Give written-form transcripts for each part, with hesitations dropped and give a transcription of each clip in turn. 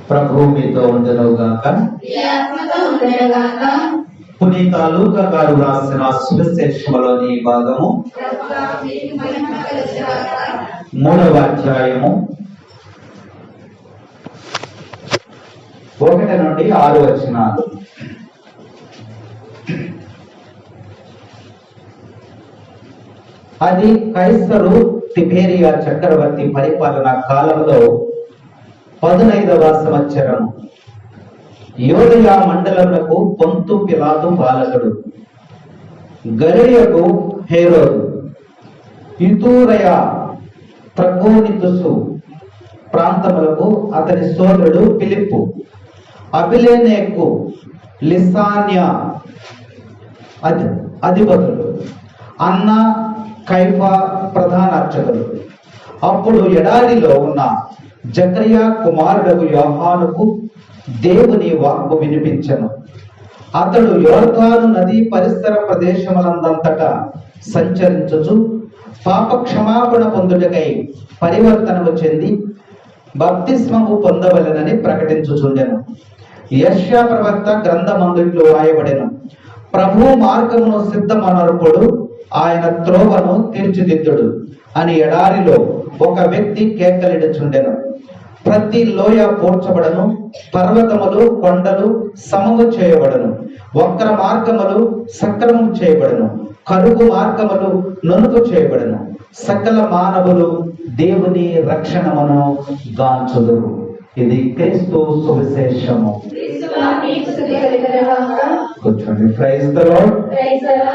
ప్రభు మీతో ఉండునుగాక. పునీత లూకా గారు రాసిన సువిశేషములోని భాగము 3వ అధ్యాయము 1 నుండి 6 వచనాలు. అది కైసరు తిబెరియా చక్రవర్తి పరిపాలన కాలంలో 15వ సంవత్సరం. యోదయ మండలములకు పొంతు పిలాతు పాలకుడు, గలిలయకు హేరోదు, ఇతూరయ త్రకోనితుసు ప్రాంతములకు అతని సోదరుడు ఫిలిప్పు, అబిలేనేకు లిసాన్యా అధిపతులు, అన్న కైఫా ప్రధాన అర్చకులు. అప్పుడు ఎడారిలో ఉన్న జకర్యా కుమారుడు యోహానుకు దేవుని వాక్కు వినిపించెను. అతడు యోర్దాను నది పరిసర ప్రదేశములందంతటా సంచరించుచు పాప క్షమాపణ పొందుటకై పరివర్తనము చెంది బప్తిస్మము పొందవలెనని ప్రకటించుచుండెను. యెషయా ప్రవక్త గ్రంథమందు రాయబడెను, ప్రభు మార్గమును సిద్ధమనర్పుడు, ఆయన త్రోవను తీర్చిదిద్దుడు అని ఎడారిలో ఒక వ్యక్తి కేకలిడుచుండెను. ప్రతి లోయ పూడ్చబడను, పర్వతములు కొండలు సమము చేయబడను, వక్ర మార్గములు సక్రమం చేయబడను, కరుగు మార్గములు నునుపు చేయబడను, సకల మానవులు దేవుని రక్షణమును గాంచుదురు. ఇది క్రీస్తు సువిశేషము. కూర్చోండి. Praise the lord,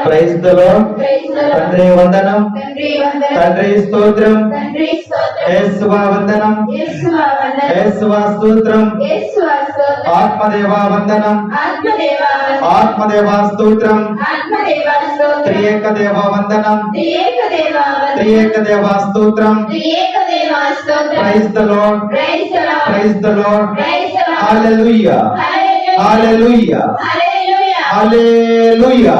praise the lord. తండ్రి వందనం, తండ్రి స్తోత్రం, యేసువా వందనం, యేసువా స్తోత్రం, ఆత్మదేవా వందనం, ఆత్మదేవా స్తోత్రం, త్రియేక దేవా వందనం, త్రియేక దేవా స్తోత్రం. Praise the lord, praise the Lord. Hallelujah, hallelujah, hallelujah,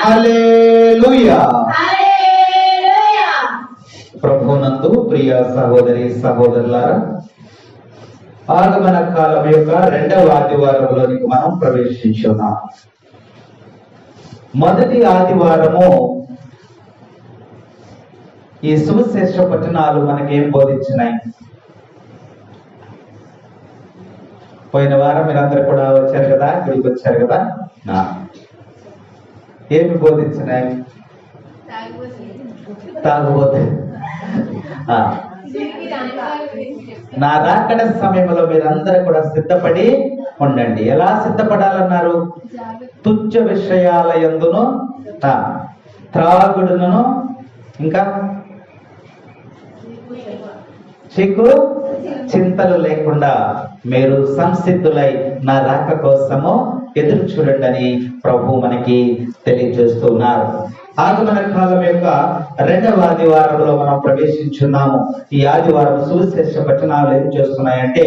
hallelujah. ప్రభువునందు ప్రియ సహోదరి సహోదరులారా, ఆగమన కాలం యొక్క 2వ ఆదివారంలోనికి మనం ప్రవేశించున్నాం. మొదటి ఆదివారము ఈ సువిశేష పట్టణాలు మనకేం బోధించినాయి? పోయిన వారం మీరందరూ కూడా వచ్చారు కదా, ఇక్కడికి వచ్చారు కదా. ఏమి బోధించినాయి? తాగుబోతే నా రాకడ సమయంలో మీరందరూ కూడా సిద్ధపడి ఉండండి. ఎలా సిద్ధపడాలన్నారు? తుచ్చ విషయాల యందును త్రాగుడును ఇంకా చిక్కు చింతలు లేకుండా మీరు సంసిద్ధులై నా రాక కోసము ఎదురు చూడండి ప్రభు మనకి తెలియజేస్తున్నారు. ఆగమన కాలం యొక్క 2వ ఆదివారంలో మనం ప్రవేశించున్నాము. ఈ ఆదివారం సువిశేష పట్టణాలు ఏం చేస్తున్నాయంటే,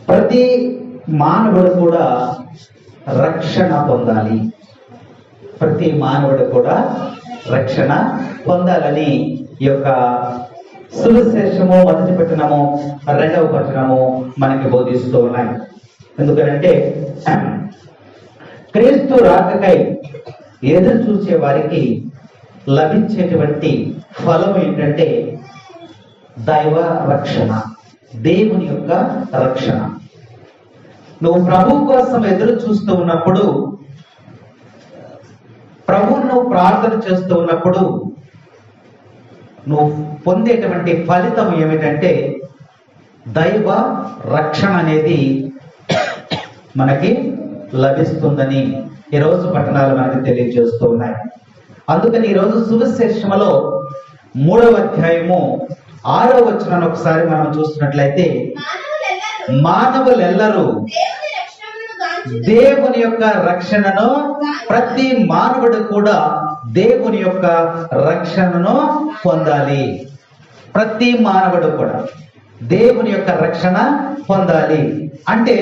ప్రతి మానవుడు కూడా రక్షణ పొందాలి, ప్రతి మానవుడు కూడా రక్షణ పొందాలని ఈ యొక్క సువిశేషము మొదటి పట్టణము 2వ పట్టణము మనకి బోధిస్తూ ఉన్నాయి. ఎందుకంటే క్రీస్తు రాకకై ఎదురు చూసే వారికి లభించేటువంటి ఫలం ఏంటంటే దైవ రక్షణ, దేవుని యొక్క రక్షణ. నువ్వు ప్రభు కోసం ఎదురు చూస్తూ ఉన్నప్పుడు, ప్రభువును ప్రార్థన చేస్తూ ఉన్నప్పుడు నువ్వు పొందేటువంటి ఫలితం ఏమిటంటే దైవ రక్షణ అనేది మనకి లభిస్తుందని ఈరోజు పట్టణాలు మనకి తెలియజేస్తూ ఉన్నాయి. అందుకని ఈరోజు సువిశేషములో 3వ అధ్యాయము 6వ వచనాన్ని ఒకసారి మనం చూసినట్లయితే, మానవులెల్లరూ దేవుని యొక్క రక్షణను, ప్రతి మానవుడు కూడా దేవుని యొక్క రక్షణను పొందాలి. ప్రతి మానవుడు కూడా దేవుని యొక్క రక్షణ పొందాలి. అంటే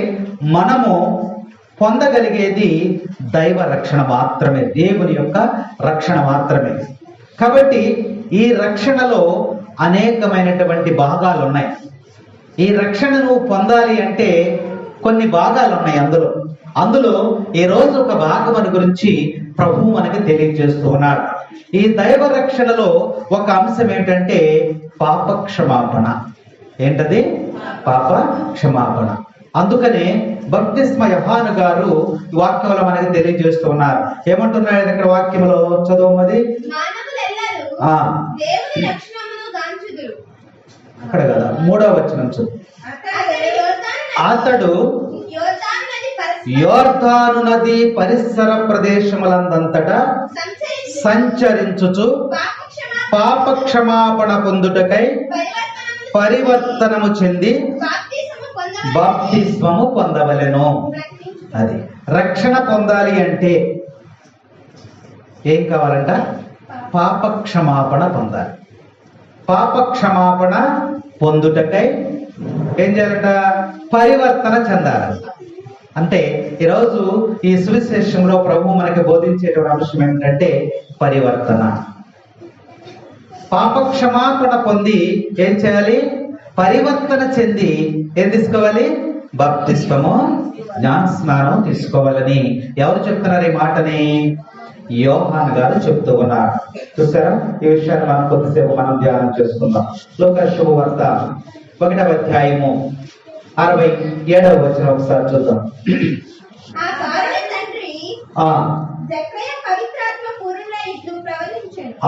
మనము పొందగలిగేది దైవ రక్షణ మాత్రమే, దేవుని యొక్క రక్షణ మాత్రమే. కాబట్టి ఈ రక్షణలో అనేకమైనటువంటి భాగాలు ఉన్నాయి. ఈ రక్షణ నువ్వు పొందాలి అంటే కొన్ని భాగాలు ఉన్నాయి అందులో ఈ రోజు ఒక భాగం గురించి ప్రభువు మనకి తెలియజేస్తూ ఉన్నాడు. ఈ దైవ రక్షణలో ఒక అంశం ఏంటంటే పాప క్షమాపణ. ఏంటది? పాప క్షమాపణ. అందుకనే బప్తిస్మ యోహాను గారు ఈ వాక్యంలో మనకి తెలియజేస్తూ ఉన్నారు. ఏమంటున్నాడు ఇక్కడ వాక్యంలో? చదవమది. అక్కడ కదా 3వ వచనం చదువు. అతడు యోర్దాను నది పరిసర ప్రదేశములందంతటా సంచరించుచు పాప క్షమాపణ పొందుటకై పరివర్తనము చెంది బాప్తిస్మము పొందవలెను. అది రక్షణ పొందాలి అంటే ఏం కావాలంట? పాప క్షమాపణ పొందాలి. పాప క్షమాపణ పొందుటకై ఏం చేయాలంట? పరివర్తన చెందాలి. అంటే ఈరోజు ఈ సువిశేషంలో ప్రభు మనకి బోధించేటువంటి అంశం ఏమిటంటే పరివర్తన. పాప క్షమాపణ పొంది ఏం చేయాలి? పరివర్తన చెంది ఏం తీసుకోవాలి? బాప్తిస్మము, జ్ఞాన స్నానం తీసుకోవాలని ఎవరు చెప్తున్నారు ఈ మాటని? యోహాను గారు చెప్తూ ఉన్నారు. చూసారా? ఈ విషయాన్ని మనం కొద్దిసేపు ధ్యానం చేసుకుందాం. లూకా శుభవార్త 1వ అధ్యాయము 67వ వచనం ఒకసారి చూద్దాం.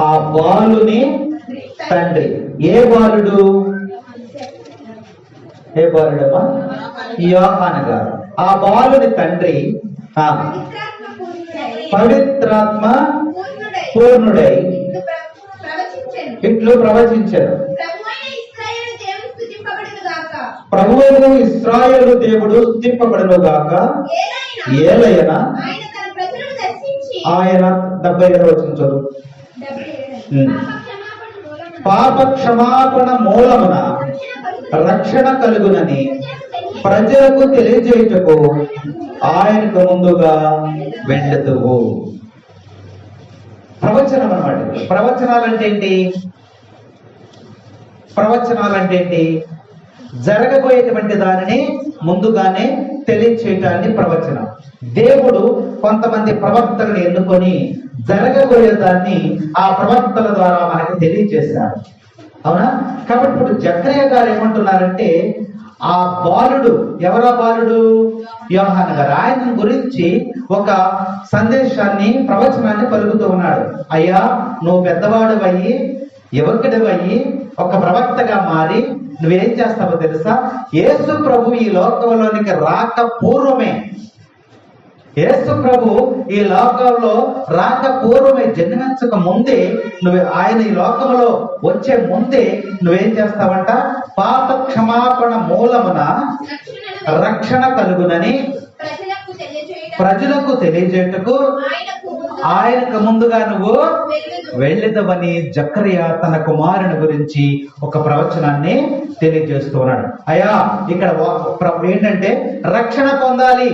ఆ బాలుని తండ్రి. ఏ బాలుడు? ఏ బాలుడమ్మా? యోహాను గారు. ఆ బాలుని తండ్రి పవిత్రాత్మ పూర్ణుడై ఇట్లు ప్రవచించారు. ప్రభువైన ఇశ్రాయేలు దేవుడు స్తుతింపబడును గాక. ఏలయనా ఆయన 72వ వచనం చదువు. పాప క్షమాపణ మూలమున రక్షణ కలుగునని ప్రజలకు తెలియజేయుటకు ఆయనకు ముందుగా వెళ్ళదువు. ప్రవచనం అన్నమాట. ప్రవచనాలంటే ఏంటి? ప్రవచనాలంటే ఏంటి? జరగబోయేటువంటి దానిని ముందుగానే తెలియచేయటాన్ని ప్రవచనం. దేవుడు కొంతమంది ప్రవక్తలను ఎన్నుకొని జరగబోయే దాన్ని ఆ ప్రవక్తల ద్వారా మనకి తెలియజేశారు. అవునా? కాబట్టి ఇప్పుడు జకర్యా గారు ఏమంటున్నారంటే ఆ బాలుడు, ఎవరా బాలుడు? యోహాను గారు. ఆయన గురించి ఒక సందేశాన్ని, ప్రవచనాన్ని పలుకుతూ ఉన్నాడు. అయ్యా, నువ్వు పెద్దవాడువయ్యి, యువకుడివయ్యి, ఒక ప్రవక్తగా మారి నువ్వేం చేస్తావో తెలుసా? యేసు ప్రభు ఈ లోకంలోనికి రాక పూర్వమే, యేసు ప్రభు ఈ లోకంలో రాక పూర్వమే, జన్మించక ముందే ఆయన ఈ లోకంలో వచ్చే ముందే నువ్వేం చేస్తావంట? పాప క్షమాపణ మూలమున రక్షణ కలుగునని ప్రజలకు తెలియజేయటకు ఆయనకు ముందుగా నువ్వు వెళ్ళదవని జకర్యా తన కుమారుని గురించి ఒక ప్రవచనాన్ని తెలియజేస్తూ ఉన్నాడు. అయ్యా, ఇక్కడ ఏంటంటే రక్షణ పొందాలి.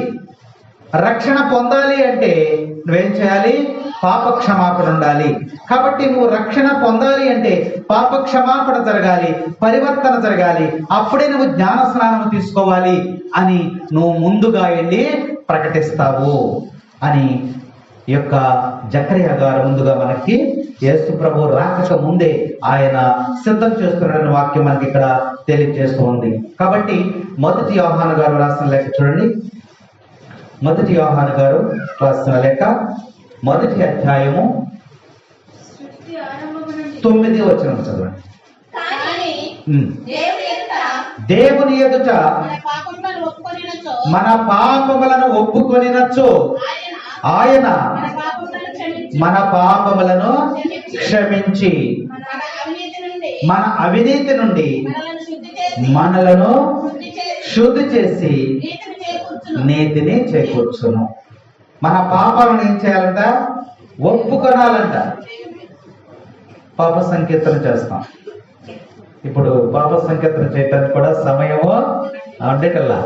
రక్షణ పొందాలి అంటే నువ్వేం చేయాలి? పాప క్షమాపణ ఉండాలి. కాబట్టి నువ్వు రక్షణ పొందాలి అంటే పాప క్షమాపణ జరగాలి, పరివర్తన జరగాలి. అప్పుడే నువ్వు జ్ఞాన స్నానం తీసుకోవాలి అని నువ్వు ముందుగా వెళ్ళి ప్రకటిస్తావు అని ఈ యొక్క జకర్యా గారు ముందుగా మనకి యేసు ప్రభు రాకక ముందే ఆయన సిద్ధం చేస్తున్నాడని వాక్యం మనకి ఇక్కడ తెలియజేస్తూ ఉంది. కాబట్టి 1 యోహాను గారు రాసిన లేఖ చూడండి. 1 యోహాను గారు రాసిన లేఖ 1వ అధ్యాయము 9వ వచనం చదవండి. దేవుని ఎదుట మన పాపములను ఒప్పుకొనినచో ఆయన మన పాపములను క్షమించి మన అవినీతి నుండి మనలను శుద్ధి చేసి నీతిని చేకూర్చును. మన పాపాలను ఏం చేయాలంట? ఒప్పుకొనాలంట. పాప సంకీర్తన చేస్తాం. ఇప్పుడు పాప సంకీర్తన చేయడానికి కూడా సమయము ఉండేటల్లా.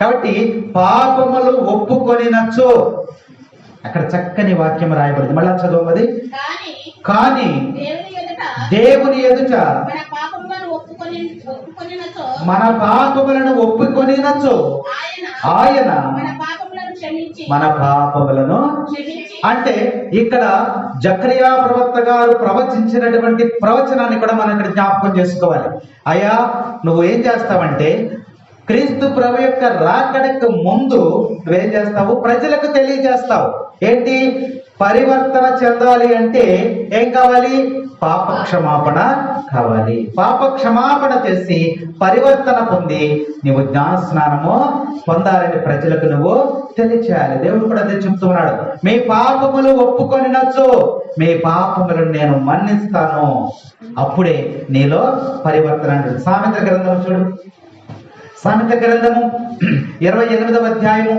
కాబట్టి పాపములు ఒప్పుకొనినచో, అక్కడ చక్కని వాక్యం రాయబడింది. మళ్ళా చదవమది. కానీ దేవుని ఎదుట మన పాపములను ఒప్పుకొనినచో ఆయన మన పాపములను అంటే ఇక్కడ జకరియా ప్రవక్త గారు ప్రవచించినటువంటి ప్రవచనాన్ని కూడా మనం ఇక్కడ జ్ఞాపకం చేసుకోవాలి. అయ్యా నువ్వు ఏం చేస్తావంటే క్రీస్తు ప్రభు యొక్క రాకడకు ముందు నువ్వేం చేస్తావు? ప్రజలకు తెలియజేస్తావు. ఏంటి? పరివర్తన చెందాలి అంటే ఏం కావాలి? పాప క్షమాపణ కావాలి. పాప క్షమాపణ చేసి పరివర్తన పొంది నువ్వు జ్ఞాన స్నానము పొందాలని ప్రజలకు నువ్వు తెలియచేయాలి. దేవుడు కూడా అదే చెప్తున్నాడు, మీ పాపములు ఒప్పుకొనినచో మీ పాపములను నేను మన్నిస్తాను, అప్పుడే నీలో పరివర్తన. సామెత గ్రంథం చూడు, సామెత గ్రంథము 28వ అధ్యాయము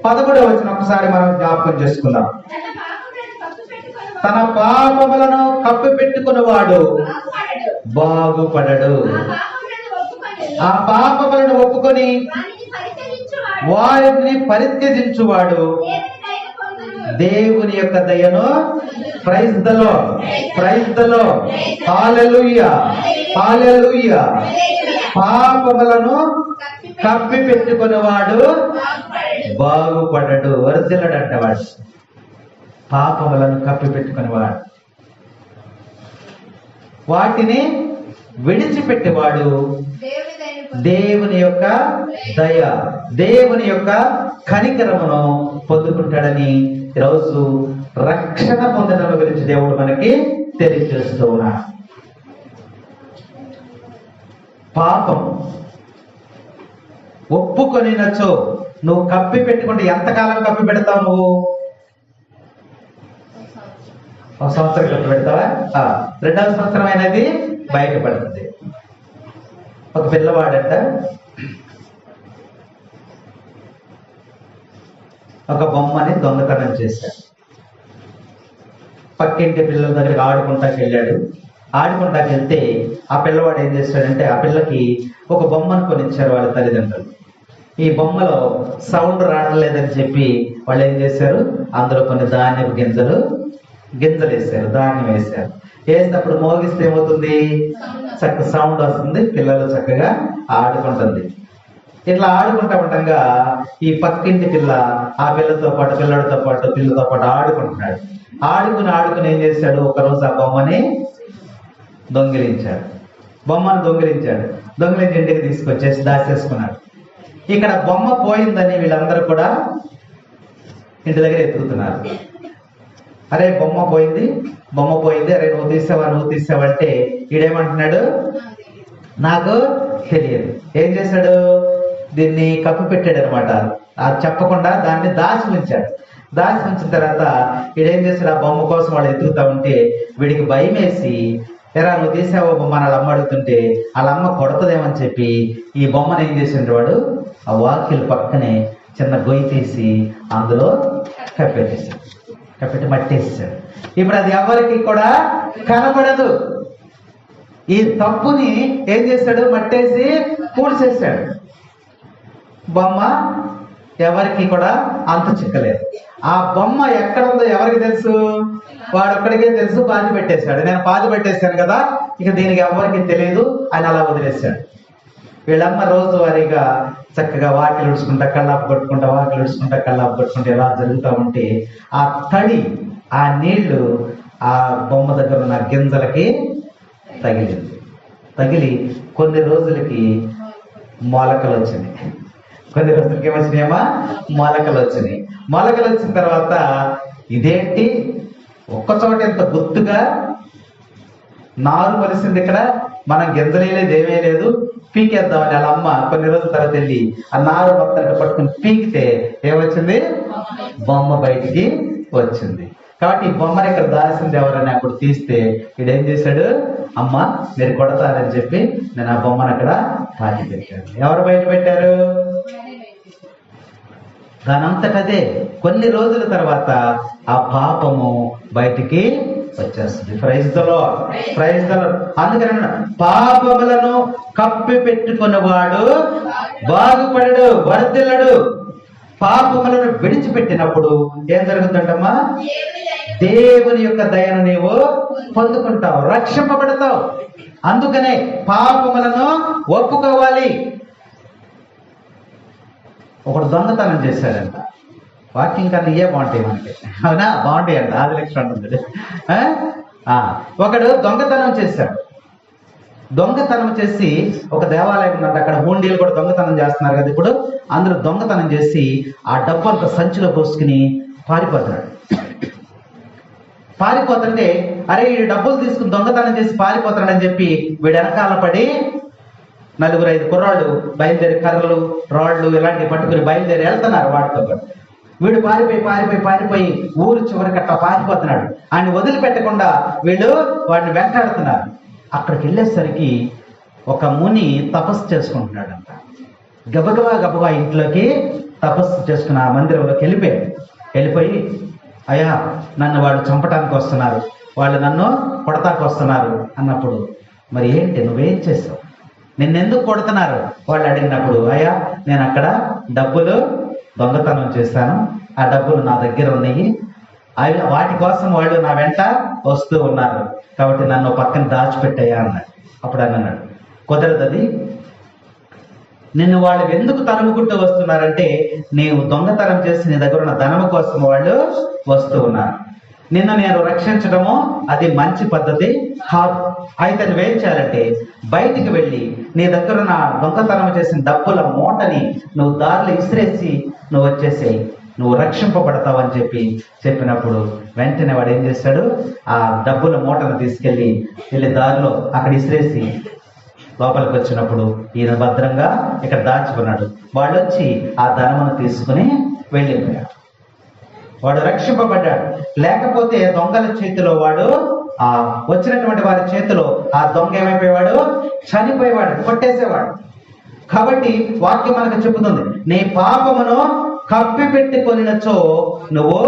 11వ వచనం ఒకసారి మనం జ్ఞాపకం చేసుకుందాం. తన పాపములను కప్పి పెట్టుకున్నవాడు బాగుపడడు. ఆ పాపములను ఒప్పుకొని వారిని పరిత్యజించువాడు దేవుని యొక్క దయను praise the lord, praise the Lord, hallelujah, hallelujah. పాపములను కప్పి పెట్టుకున్నవాడు బాగుపడడు, వర్ధిల్లడంట వాడు. పాపములను కప్పి పెట్టుకునేవాడు, వాటిని విడిచిపెట్టేవాడు దేవుని యొక్క దయ, దేవుని యొక్క కనికరమును పొందుకుంటాడని ఈరోజు రక్షణ పొందడం గురించి దేవుడు మనకి తెలియజేస్తూ ఉన్నాడు. పాపం ఒప్పుకొనినచో నువ్వు కప్పి పెట్టుకుంటే ఎంతకాలం కప్పి పెడతావు? నువ్వు ఒక సంవత్సరం కప్పి పెడతావా? 2వ సంవత్సరం అనేది బయటపడుతుంది. ఒక పిల్లవాడంట ఒక బొమ్మని దొంగతనం చేశాడు. పక్కింటి పిల్లల దగ్గరికి ఆడుకుంటాకి వెళ్ళాడు. ఆడుకుంటాకి వెళ్తే ఆ పిల్లవాడు ఏం చేశాడంటే ఆ పిల్లకి ఒక బొమ్మను కొనిచ్చారు వాళ్ళ తల్లిదండ్రులు. ఈ బొమ్మలో సౌండ్ రావట్లేదని చెప్పి వాళ్ళు ఏం చేశారు, అందులో కొన్ని ధాన్యపు గింజలు వేశారు, ధాన్యం వేశారు. వేసినప్పుడు మోగిస్తే ఏమవుతుంది? చక్క సౌండ్ వస్తుంది, పిల్లలు చక్కగా ఆడుకుంటుంది. ఇట్లా ఆడుకుంటా ఉండగా ఈ పక్కింటి పిల్ల ఆ పిల్లతో పాటు పిల్లడితో పాటు పిల్లతో పాటు ఆడుకుంటున్నాడు. ఆడుకుని ఏం చేశాడు, ఒకరోజు ఆ బొమ్మని దొంగిలించాడు. దొంగిలించి ఇంటికి తీసుకొచ్చేసి దాచేసుకున్నాడు. ఇక్కడ బొమ్మ పోయిందని వీళ్ళందరూ కూడా ఇంటి దగ్గర ఎత్తుకుతున్నారు. అరే బొమ్మ పోయింది, అరే నువ్వు తీసావంటే ఈడేమంటున్నాడు, నాకు తెలియదు. ఏం చేశాడు, దీన్ని కప్పు పెట్టాడు అనమాట. అది చెప్పకుండా దాన్ని దాచి ఉంచిన తర్వాత ఈడేం చేశాడు, ఆ బొమ్మ కోసం వాళ్ళు ఎత్తుకుతా ఉంటే వీడికి భయం వేసి, ఎరా నువ్వు తీసావో బొమ్మ వాళ్ళ అమ్మ అడుగుతుంటే వాళ్ళ అమ్మ కొడతదేమని చెప్పి ఈ బొమ్మను ఏం చేసిండు వాడు, ఆ వాకిలి పక్కనే చిన్న గొయ్యి తీసి అందులో కప్పెట్టి మట్టేసాడు. ఇప్పుడు అది ఎవరికి కూడా కనపడదు. ఈ తప్పుని ఏం చేశాడు, మట్టేసి పూడ్చేశాడు. బొమ్మ ఎవరికి కూడా అంత చిక్కలేదు. ఆ బొమ్మ ఎక్కడ ఉందో ఎవరికి తెలుసు, వాడు ఒక్కడికే తెలుసు. పాతి పెట్టేశాడు. నేను పాతి పెట్టేశాను కదా, ఇక దీనికి ఎవరికి తెలియదు అని అలా వదిలేశాడు. వీళ్ళమ్మ రోజువారీగా చక్కగా వాకిలు ఉడుచుకుంటా కళ్ళాపు కొట్టుకుంటా ఇలా జరుగుతూ ఉంటే ఆ తడి, ఆ నీళ్లు ఆ బొమ్మ దగ్గర ఉన్న గింజలకి తగిలి కొన్ని రోజులకి మొలకలు వచ్చినాయి. మొలకలు వచ్చిన తర్వాత ఇదేంటి ఒక్కచోట ఎంత గుర్తుగా నారు కలిసింది, ఇక్కడ మనం గింజలేదు ఏమీ లేదు, పీకేద్దామని వాళ్ళ అమ్మ కొన్ని రోజుల తర్వాత వెళ్ళి ఆ నారు మొత్తం పట్టుకుని పీకితే ఏమొచ్చింది, బొమ్మ బయటికి వచ్చింది. కాబట్టి ఈ బొమ్మని ఇక్కడ దాల్సింది ఎవరని అప్పుడు తీస్తే ఈడేం చేశాడు, అమ్మ మీరు కొడతారని చెప్పి నేను ఆ బొమ్మను అక్కడ పాతి పెట్టాను. ఎవరు బయట పెట్టారు? దానంతటదే కొన్ని రోజుల తర్వాత ఆ పాపము బయటికి వచ్చేస్తుంది. Praise the lord, praise the lord. అందుకని పాపములను కప్పి పెట్టుకున్నవాడు బాగుపడడు, వర్ధిల్లడు. పాపములను విడిచిపెట్టినప్పుడు ఏం జరుగుతుందమ్మా? దేవుని యొక్క దయను నీవు పొందుకుంటావు, రక్షింపబడతావు. అందుకనే పాపములను ఒప్పుకోవాలి. ఒకడు దొంగతనం చేశాడంట, వాకింగ్ కన్నా ఇవే బాగుంటాయి మనకి, అవునా? బాగుంటాయి అంట, ఆది లక్ష్యం ఉంటుంది. ఒకడు దొంగతనం చేశాడు. దొంగతనం చేసి ఒక దేవాలయం ఉందంట, అక్కడ హుండీలు కూడా దొంగతనం చేస్తున్నారు కదా ఇప్పుడు. అందరూ దొంగతనం చేసి ఆ డబ్బు అంతా సంచిలో పోసుకుని పారిపోతున్నాడు. పారిపోతుంటే అరే ఈ డబ్బులు తీసుకుని దొంగతనం చేసి పారిపోతాడని చెప్పి వీడు వెనకాల పడి 4-5 కుర్రాళ్ళు బయలుదేరి కర్రలు రాళ్ళు ఇలాంటివి పట్టుకుని బయలుదేరి వెళ్తున్నారు వాడితో పాటు. వీడు పారిపోయి ఊరు చివరికి అట్లా పారిపోతున్నాడు. ఆయన వదిలిపెట్టకుండా వీళ్ళు వాడిని వెంటాడుతున్నారు. అక్కడికి వెళ్ళేసరికి ఒక ముని తపస్సు చేసుకుంటున్నాడంట. గబగబా ఇంట్లోకి తపస్సు చేసుకుని ఆ మందిరంలోకి వెళ్ళిపోయి అయ్యా నన్ను వాళ్ళు చంపటానికి వస్తున్నారు, వాళ్ళు నన్ను కొడతానికి వస్తున్నారు అన్నప్పుడు, మరి ఏంటి నువ్వేం చేసావు, నిన్నెందుకు కొడుతున్నారు వాళ్ళు అడిగినప్పుడు, అయ్యా నేను అక్కడ డబ్బులు దొంగతనం చేశాను, ఆ డబ్బులు నా దగ్గర ఉన్నాయి, అవి వాటి కోసం వాళ్ళు నా వెంట వస్తూ ఉన్నారు, కాబట్టి నన్ను పక్కన దాచిపెట్టాయా అన్నాడు. అప్పుడు అన్నాడు కుదరదు, అది నిన్ను వాళ్ళు ఎందుకు తరుముకుంటూ వస్తున్నారంటే నీవు దొంగతనం చేసి నీ దగ్గర ఉన్న ధనము కోసం వాళ్ళు వస్తూ ఉన్నారు. నిన్ను నేను రక్షించడము అది మంచి పద్ధతి కాదు. అయితే నువ్వేం చేయాలంటే బయటికి వెళ్ళి నీ దగ్గర ఉన్న దొంగతనం చేసిన డబ్బుల మూటని నువ్వు దారిలో ఇసిరేసి నువ్వు వచ్చేసేయి, నువ్వు రక్షింపబడతావు అని చెప్పినప్పుడు వెంటనే వాడు ఏం చేశాడు, ఆ డబ్బుల మూటను తీసుకెళ్ళి దారిలో అక్కడ ఇసిరేసి లోపలికి వచ్చినప్పుడు ఈయన భద్రంగా ఇక్కడ దాచుకున్నాడు. వాళ్ళు వచ్చి ఆ ధనమును తీసుకుని వెళ్ళిపోయాడు. వాడు రక్షింపబడ్డాడు. లేకపోతే దొంగల చేతిలో వాడు వచ్చినటువంటి వారి చేతిలో ఆ దొంగ ఏమైపోయేవాడు, చనిపోయేవాడు, కొట్టేసేవాడు. కాబట్టి వాక్యం మనకు చెబుతుంది, నీ పాపమును కప్పి పెట్టుకొనినచో నువ్వు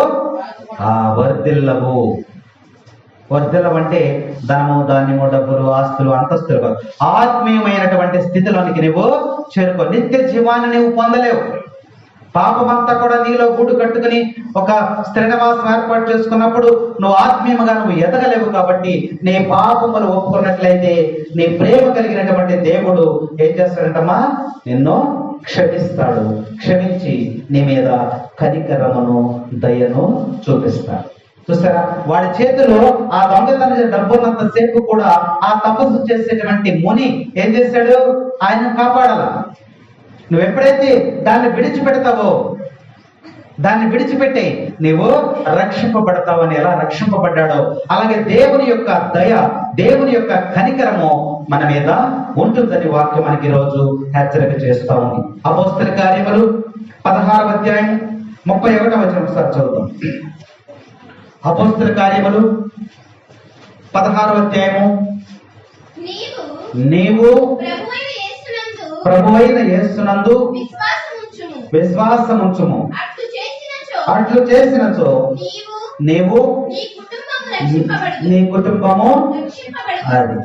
వర్ధిల్లవంటే ధనము ధాన్యము డబ్బులు ఆస్తులు అంతస్తులు, ఆత్మీయమైనటువంటి స్థితిలోనికి నువ్వు చేరుకో. నిత్య జీవాన్ని నువ్వు పొందలేవు. పాపమంతా కూడా నీలో గూడు కట్టుకుని ఒక స్థిర నివాసం ఏర్పాటు చేసుకున్నప్పుడు నువ్వు ఆత్మీయంగా నువ్వు ఎదగలేవు. కాబట్టి నీ పాపములు ఒప్పుకున్నట్లయితే నీ ప్రేమ కలిగినటువంటి దేవుడు ఏం చేస్తాడంటమ్మా, నిన్ను క్షమిస్తాడు. క్షమించి నీ మీద కనికరమును దయను చూపిస్తాడు. చూస్తారా, వాడి చేతిలో ఆ దొంగతనం డబ్బున్నంత సేపు కూడా ఆ తపస్సు చేసేటువంటి ముని ఏం చేశాడు, ఆయన కాపాడాల. నువ్వు ఎప్పుడైతే దాన్ని విడిచిపెడతావో, దాన్ని విడిచిపెట్టి నీవు రక్షింపబడతావు. అని ఎలా రక్షింపబడ్డాడో అలాగే దేవుని యొక్క దయ, దేవుని యొక్క కనికరము మన మీద ఉంటుందని వాక్యం మనకి ఈరోజు హెచ్చరిక చేస్తా ఉంది. అపోస్తల కార్యములు 16వ అధ్యాయం 31వ వచనం ఒకసారి చదువుతాం. అపోస్తల కార్యములు 16వ అధ్యాయము, నీవు ప్రభువైన యేసునందు విశ్వాసముంచుము, అట్లు చేసినచో నీవు నీ కుటుంబము అది.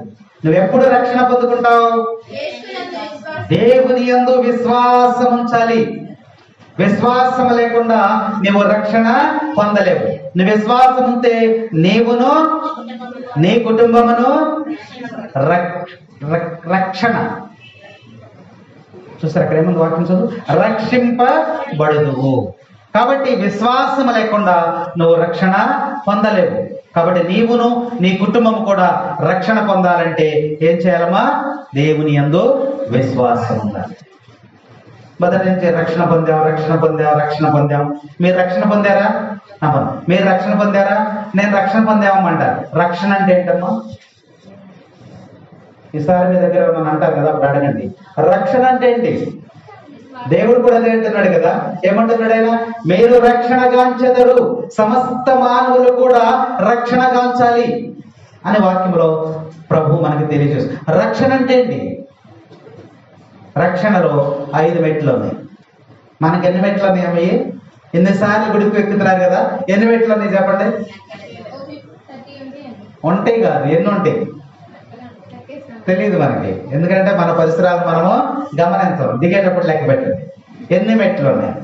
నువ్వెప్పుడు రక్షణ పొందుకుంటావు, దేవుని యందు విశ్వాసం ఉంచాలి. విశ్వాసం లేకుండా నువ్వు రక్షణ పొందలేవు. నువ్వు విశ్వాసం ఉంటే నీవును నీ కుటుంబమును రక్షణ. చూసారు అక్కడ ఏముంది వాక్యం చదువు, రక్షింపబడుదువు. కాబట్టి విశ్వాసం లేకుండా నువ్వు రక్షణ పొందలేవు. కాబట్టి నీవును నీ కుటుంబం కూడా రక్షణ పొందాలంటే ఏం చేయాలమ్మా, దేవుని యందు విశ్వాసం ఉండాలి. మొదటి నుంచి రక్షణ పొందాం. మీరు రక్షణ పొందారా? మీరు రక్షణ పొందారా? నేను రక్షణ పొందామంటారు. రక్షణ అంటే ఏంటమ్మా? ఈసారి మీ దగ్గర మనం అంటారు కదా, అప్పుడు అడగండి, రక్షణ అంటే ఏంటి? దేవుడు కూడా అదే అంటున్నాడు కదా. ఏమంటున్నాడు ఆయన? మీరు రక్షణ గాంచెదరు, సమస్త మానవులు కూడా రక్షణ గాంచాలి అనే వాక్యంలో ప్రభు మనకి తెలియజేస్తుంది. రక్షణ అంటే ఏంటి? రక్షణలో 5 మెట్లు ఉన్నాయి. మనకి ఎన్ని మెట్లు ఉన్నాయి? ఎన్నిసార్లు గుడికి ఎక్కుతున్నారు కదా, ఎన్ని మెట్లు ఉన్నాయి చెప్పండి? ఉంటాయి కాదు, ఎన్ని ఉంటాయి తెలియదు మనకి. ఎందుకంటే మన పరిసరాలు మనము గమనించాం, దిగేటప్పుడు లెక్క పెట్టండి. ఎన్ని మెట్లు ఉన్నాయి?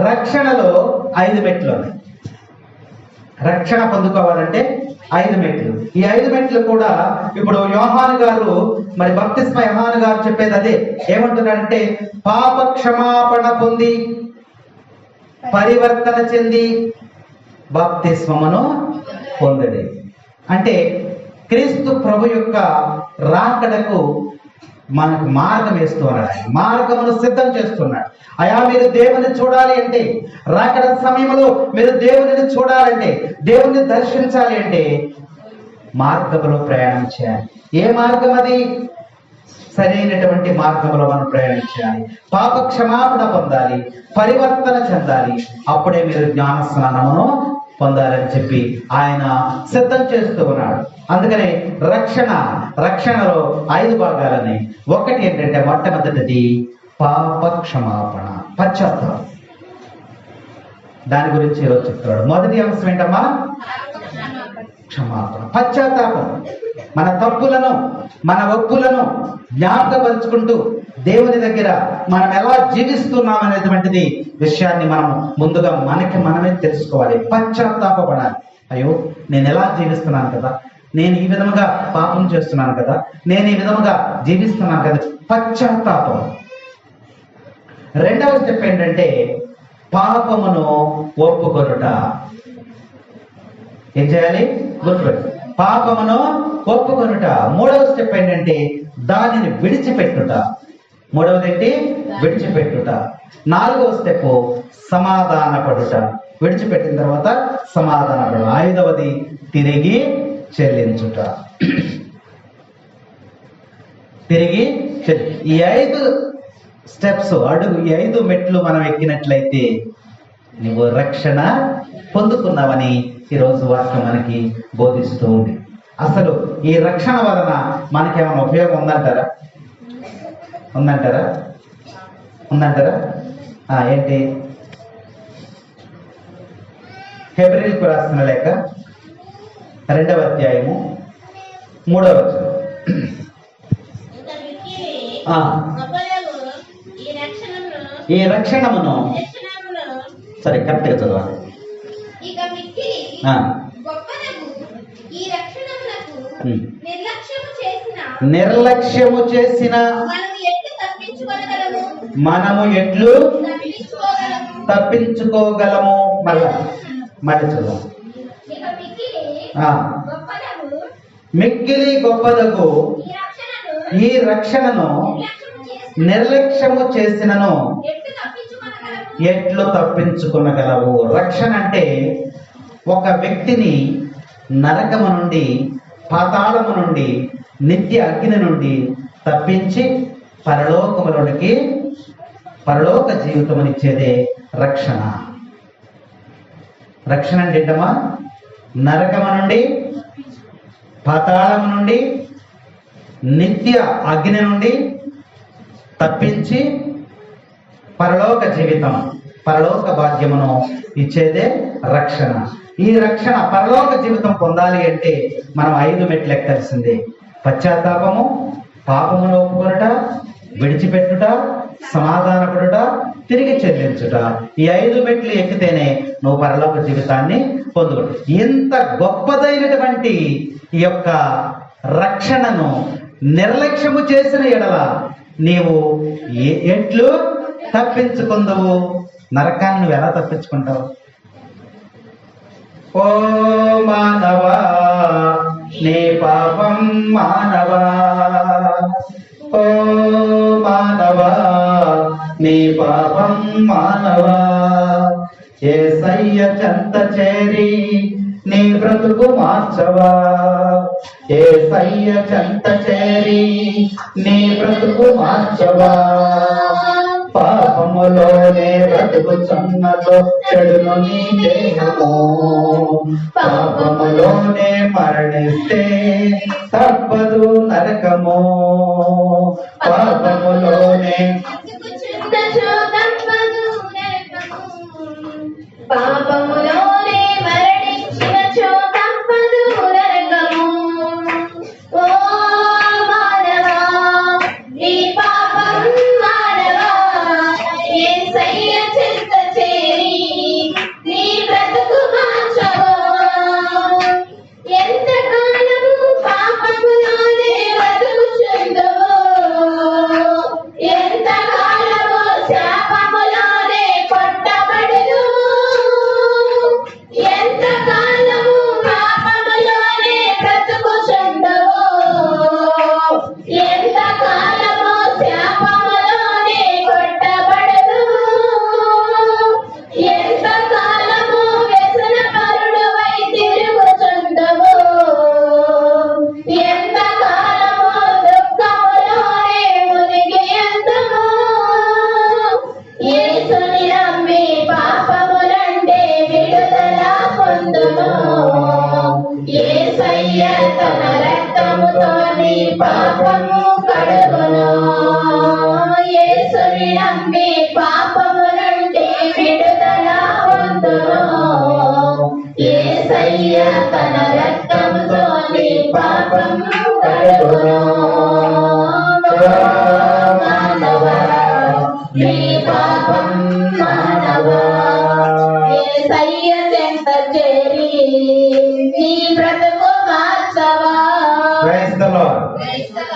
రక్షణలో 5 మెట్లు ఉన్నాయి. రక్షణ పొందుకోవాలంటే 5 మెట్లు. ఈ 5 మెట్లు కూడా ఇప్పుడు యోహాను గారు, మరి బప్తిస్మ యోహాను గారు చెప్పేది అదే. ఏమంటున్నాడంటే పాప క్షమాపణ పొంది పరివర్తన చెంది బాప్తిస్మమును పొందడి. అంటే క్రీస్తు ప్రభు యొక్క రాకడకు మనకు మార్గం వేస్తున్నాడు, మార్గమును సిద్ధం చేస్తున్నాడు. అయా మీరు దేవుని చూడాలి అంటే, రాకడ సమయంలో మీరు దేవుని చూడాలంటే, దేవుని దర్శించాలి అంటే మార్గంలో ప్రయాణం చేయాలి. ఏ మార్గం అది? సరైనటువంటి మార్గంలో మనం ప్రయాణం చేయాలి. పాప క్షమాపణ పొందాలి, పరివర్తన చెందాలి. అప్పుడే మీరు జ్ఞాన స్నానమును పొందాలని చెప్పి ఆయన సిద్ధం చేస్తూ ఉన్నాడు. అందుకనే రక్షణలో 5 భాగాలని. ఒకటి ఏంటంటే మొట్టమొదటిది పాప క్షమాపణ, పశ్చాత్తాపం. దాని గురించి ఈరోజు చెప్తున్నాడు. మొదటి అంశం ఏంటమ్మా? క్షమాపణ, పశ్చాత్తాపం. మన తప్పులను, మన ఒప్పులను జ్ఞాపకపరుచుకుంటూ దేవుని దగ్గర మనం ఎలా జీవిస్తున్నాం అనేటువంటిది విషయాన్ని మనం ముందుగా మనకి మనమే తెలుసుకోవాలి. పశ్చాత్తాపడాలి. అయ్యో నేను ఎలా జీవిస్తున్నాను కదా, నేను ఈ విధముగా పాపం చేస్తున్నాను కదా, నేను ఈ విధముగా జీవిస్తున్నాను కదా. పశ్చాత్తాపం. రెండవ స్టెప్ ఏంటంటే పాపమును ఒప్పుకొనుట. ఏం చేయాలి? గుర్తుపెట్టు. పాపమును ఒప్పుకొనుట. మూడవ స్టెప్ ఏంటంటే దానిని విడిచిపెట్టుట. మూడవది ఏంటి? విడిచిపెట్టుట. నాలుగవ స్టెప్ సమాధానపడుట. విడిచిపెట్టిన తర్వాత సమాధానపడు. ఐదవది తిరిగి చెల్లించుట. తిరిగి ఈ 5 స్టెప్స్, అడుగు, ఈ 5 మెట్లు మనం ఎక్కినట్లయితే నువ్వు రక్షణ పొందుకున్నావని ఈరోజు వాక్యం మనకి బోధిస్తూ ఉంది. అసలు ఈ రక్షణ వలన మనకేమైనా ఉపయోగం ఉందంటారా? ఏంటి? హెబ్రీయులకు రాసిన లేఖ 2వ అధ్యాయము 3వ వచనం. ఈ రక్షణమును సరే కరెక్ట్గా చదవాలి. నిర్లక్ష్యము చేసిన మనము ఎట్లు తప్పించుకోగలము? మళ్ళీ చదువు. మిక్కిలి గొప్పదగు ఈ రక్షణను నిర్లక్ష్యము చేసినను ఎట్లు తప్పించుకొనగలవు? రక్షణ అంటే ఒక వ్యక్తిని నరకము నుండి, పాతాళము నుండి, నిత్య అగ్ని నుండి తప్పించి పరలోకములోనికి, పరలోక జీవితమునిచ్చేదే రక్షణ. రక్షణ అంటే ఏంటమ్మా? నరకము నుండి, పాతాళము నుండి, నిత్య అగ్ని నుండి తప్పించి పరలోక జీవితం, పరలోక భాగ్యమును ఇచ్చేదే రక్షణ. ఈ రక్షణ, పరలోక జీవితం పొందాలి అంటే మనం 5 మెట్లు ఎక్కాల్సిందే. పశ్చాత్తాపము, పాపమును ఒప్పుకొనుట, విడిచిపెట్టుట, సమాధానపడుట, తిరిగి చెల్లించుట. ఈ 5 మెట్లు ఎక్కితేనే నువ్వు పరలోక జీవితాన్ని పొందుకుంటు. ఇంత గొప్పదైనటువంటి ఈ యొక్క రక్షణను నిర్లక్ష్యము చేసిన ఎడల నీవు ఎట్లు తప్పించుకుందువు? నరకాన్ని నువ్వు ఎలా తప్పించుకుంటావు? ఓ మానవా నీ పాపం మానవా, ఓ మానవా నీ పాపం మానవా, యేసయ్య చెంత చేరి నీ బ్రతుకు మార్చవా, యేసయ్య చెంత చేరి నీ బ్రతుకు మార్చవా. పాపములోనే బ్రతుకుచున్నదో చెడును నీ దేహము, పాపములోనే మరణిస్తే తప్పదు నరకము, పాపములోనే పాపములోనే మరణించినచో తప్పదు నరకము. ఓ మానవా నీ పాపం మానవా, యేసయ్య చింత చేరి నమ్మి పాపము నుండి విడుదల పొందును. యేసయ్య తన రక్తంతో నీ పాపం కడుగును. మానవా నీ పాపం మానవా, యేసయ్య చెంత చేరి నీ బ్రతుకు మార్చవా. Praise the lord.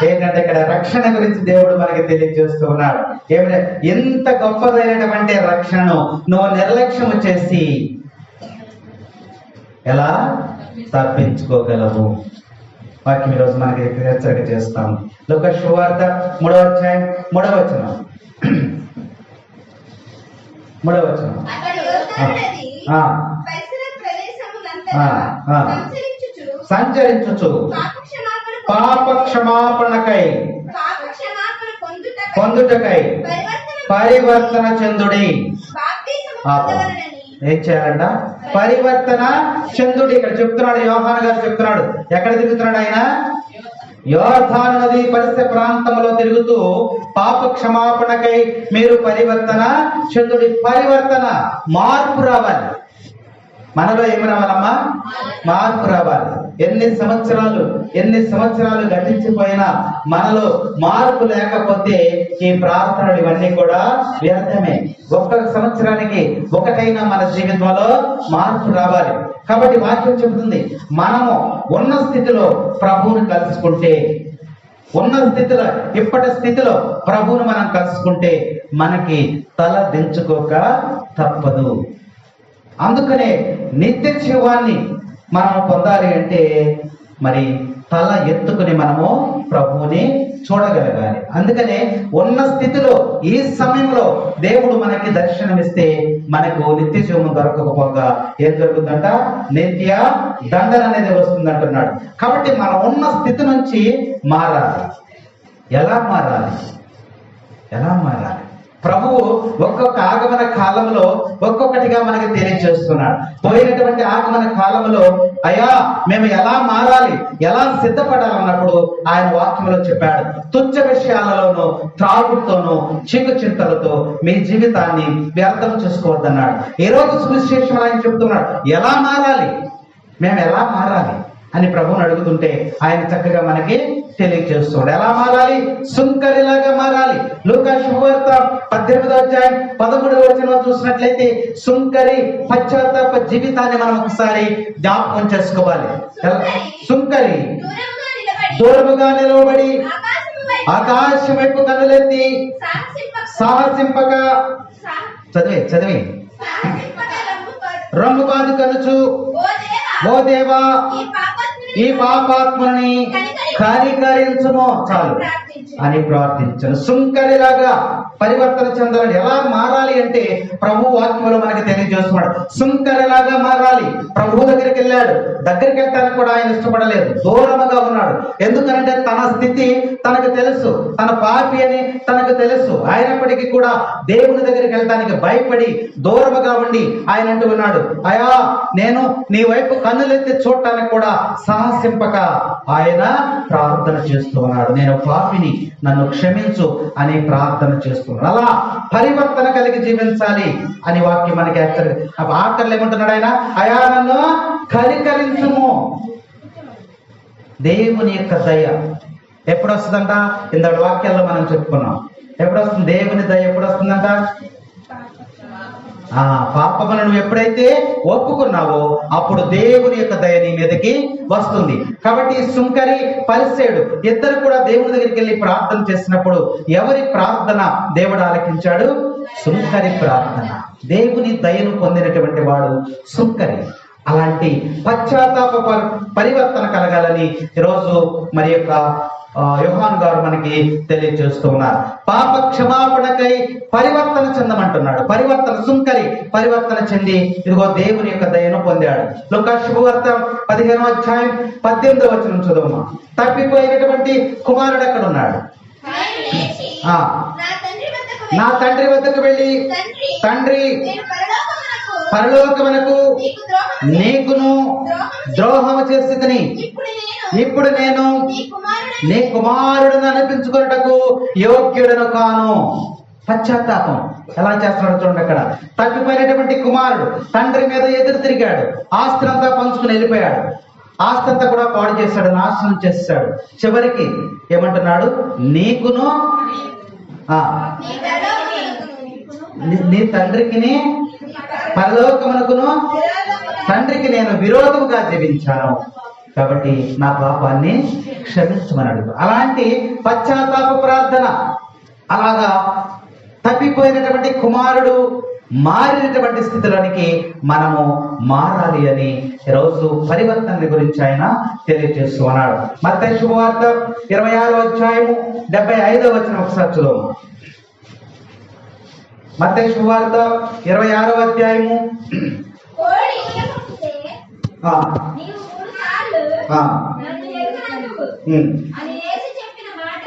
ఏంటంటే ఇక్కడ రక్షణ గురించి దేవుడు మనకి తెలియజేస్తూ ఉన్నాడు. ఏమంటే ఎంత గొప్పదైనటువంటి రక్షణను నువ్వు నిర్లక్ష్యము చేసి ఎలా తప్పించుకోగలవు? వాక్యం ఈరోజు మనకి హెచ్చరిక చేస్తాం. లూకా సువార్త 3వ అధ్యాయం 3వ వచనం. 3వ వచనం. అతడు యోర్దాను నది ఆ, పరిసర ప్రదేశములంతటా ఆ. సంచరించుచు పాప క్షమాపణకై పొందుటకై పరివర్తన చెందుడి. ఏం చేయాలంట? పరివర్తన చెందుడి. ఇక్కడ చెప్తున్నాడు, యోహాను గారు చెప్తున్నాడు. ఎక్కడ తిరుగుతున్నాడు ఆయన? యోర్దాను నది పరిసర ప్రాంతంలో తిరుగుతూ పాప క్షమాపణకై మీరు పరివర్తన చెందుడి. పరివర్తన, మార్పు రావాలి. మనలో ఏమి రావాలమ్మా? మార్పు రావాలి. ఎన్ని సంవత్సరాలు గతించిపోయినా మనలో మార్పు లేకపోతే ఈ ప్రార్థనలు ఇవన్నీ కూడా వ్యర్థమే. ఒక్క సంవత్సరానికి ఒకటైనా మన జీవితంలో మార్పు రావాలి. కాబట్టి వాక్యం చెబుతుంది, మనము ఉన్న స్థితిలో ప్రభువుని కలుసుకుంటే, ఇప్పటి స్థితిలో ప్రభువును మనం కలుసుకుంటే మనకి తల దించుకోక తప్పదు. అందుకనే నిత్య జీవాన్ని మనం పొందాలి అంటే మరి తల ఎత్తుకుని మనము ప్రభువుని చూడగలగాలి. అందుకనే ఉన్న స్థితిలో ఈ సమయంలో దేవుడు మనకి దర్శనమిస్తే మనకు నిత్య జీవం దొరకకపోగా ఏం జరుగుతుందంట? నిత్య దండన అనేది వస్తుందంటున్నాడు. కాబట్టి మనం ఉన్న స్థితి నుంచి మారాలి. ఎలా మారాలి? ప్రభువు ఒక్కొక్క ఆగమన కాలంలో ఒక్కొక్కటిగా మనకి తెలియజేస్తున్నాడు. పోయినటువంటి ఆగమన కాలంలో అయ్యా మేము ఎలా మారాలి, ఎలా సిద్ధపడాలన్నప్పుడు ఆయన వాక్యంలో చెప్పాడు, తుచ్చ విషయాలలోనూ త్రాగుడుతోనూ చీకు చింతలతో మీ జీవితాన్ని వ్యర్థం చేసుకోవద్దన్నాడు. ఈ రోజు సువిశేషం ఆయన చెప్తున్నాడు, ఎలా మారాలి, మేము ఎలా మారాలి అని ప్రభువుని అడుగుతుంటే ఆయన చక్కగా మనకి తెలియజేస్తున్నాడు. ఎలా మారాలి? సుంకరిలాగా మారాలి. లూకా శుభవార్త 18వ అధ్యాయం 13వ వచనంలో చూసినట్లయితే సుంకరి పశ్చాత్తాప జీవితాన్ని మనం ఒకసారి జ్ఞాపకం చేసుకోవాలి. సుంకరి దూరముగా నిలవబడి ఆకాశం వైపు కన్నులెత్తి సాహసింపక చదివి రొమ్ము బాధ కనుచు, ఓ దేవా ఈ పాపాత్ముని కనికరించును చాలు అని ప్రార్థించను. సుంకరిలాగా పరివర్తన చెందాలని ఎలా మారాలి అంటే ప్రభు వాక్యంలో మనకి తెలియజేస్తున్నాడు. సుంకరిలాగా మారాలి. ప్రభు దగ్గరికి వెళ్ళాడు, దగ్గరికి వెళ్ళడానికి కూడా ఆయన ఇష్టపడలేదు, దూరముగా ఉన్నాడు. ఎందుకనంటే తన స్థితి తనకు తెలుసు, తన పాపి అని తనకు తెలుసు. అయినప్పటికీ కూడా దేవుని దగ్గరికి వెళ్ళడానికి భయపడి దూరముగా ఉండి ఆయన అంటూ ఉన్నాడు, అయా నేను నీ వైపు కన్నులెత్తి చూడటానికి కూడా సాహసింపక ఆయన ప్రార్థన చేస్తూ ఉన్నాడు. నేను పాపిని, నన్ను క్షమించు అని ప్రార్థన చేస్తున్నాడు. అలా పరివర్తన కలిగి జీవించాలి అని వాక్యం మనకి ఆఖర్లు ఏమంటున్నాడు ఆయన? అయా నన్ను కనికరించుము. దేవుని యొక్క దయ ఎప్పుడు వస్తుందంట? ఇంతటి వాక్యాల్లో మనం చెప్పుకున్నాం. ఎప్పుడు వస్తుంది దేవుని దయ? ఎప్పుడు వస్తుందంట? పాపమును నువ్వు ఎప్పుడైతే ఒప్పుకున్నావో అప్పుడు దేవుని యొక్క దయ నీ మీదకి వస్తుంది. కాబట్టి సుంకరి పరిసేయుడు ఇద్దరు కూడా దేవుని దగ్గరికి వెళ్ళి ప్రార్థన చేసినప్పుడు ఎవరి ప్రార్థన దేవుడు ఆలకించాడు? సుంకరి ప్రార్థన. దేవుని దయను పొందినటువంటి వాడు సుంకరి. అలాంటి పశ్చాత్తాప పరివర్తన కలగాలని ఈరోజు మరి యొక్క యోహాను గారు మనకి తెలియజేస్తూ ఉన్నారు. పాప క్షమాపణకై పరివర్తన చెందమంటున్నాడు. పరివర్తన, సుంకరి పరివర్తన చెంది ఇదిగో దేవుని యొక్క దయను పొందాడు. లూకా శుభవార్త 15వ అధ్యాయం 18వ వచనం చదువుమా. తప్పిపోయినటువంటి కుమారుడు ఎక్కడ ఉన్నాడు? నా తండ్రి వద్దకు వెళ్ళి, తండ్రి పరలోకమునకు నీకును ద్రోహము చేసితిని, ఇప్పుడు నేను నీ కుమారుడిని అనిపించుకున్నటకు యోగ్యుడను కాను. పశ్చాత్తాపం ఎలా చేస్తున్నాడు చూడండి. అక్కడ తప్పిపోయినటువంటి కుమారుడు తండ్రి మీద ఎదురు తిరిగాడు, ఆస్తి అంతా పంచుకుని వెళ్ళిపోయాడు, ఆస్తి అంతా కూడా పాడు చేశాడు, నాశనం చేశాడు. చివరికి ఏమంటున్నాడు, నీకును నీ తండ్రికి పరలోకమునకును తండ్రికి నేను విరోధముగా జీవించాను, కాబట్టి నా పాపాన్ని క్షమించమని అడుగు. అలాంటి పశ్చాత్తాప ప్రార్థన, అలాగా తప్పిపోయినటువంటి కుమారుడు మారినటువంటి స్థితిలోనికి మనము మారాలి అని ఈరోజు పరివర్తన గురించి ఆయన తెలియజేస్తూ ఉన్నాడు. మత్తయి శుభవార్త 26వ అధ్యాయము 75వ వచనం ఒకసారి చదువు. మత్తయి శుభవార్త 26వ అధ్యాయము కోడి ఇయ్యకపోతే నీవు 3 సార్లు నన్ను ఎరుగనందుకు అని యేసు చెప్పిన మాట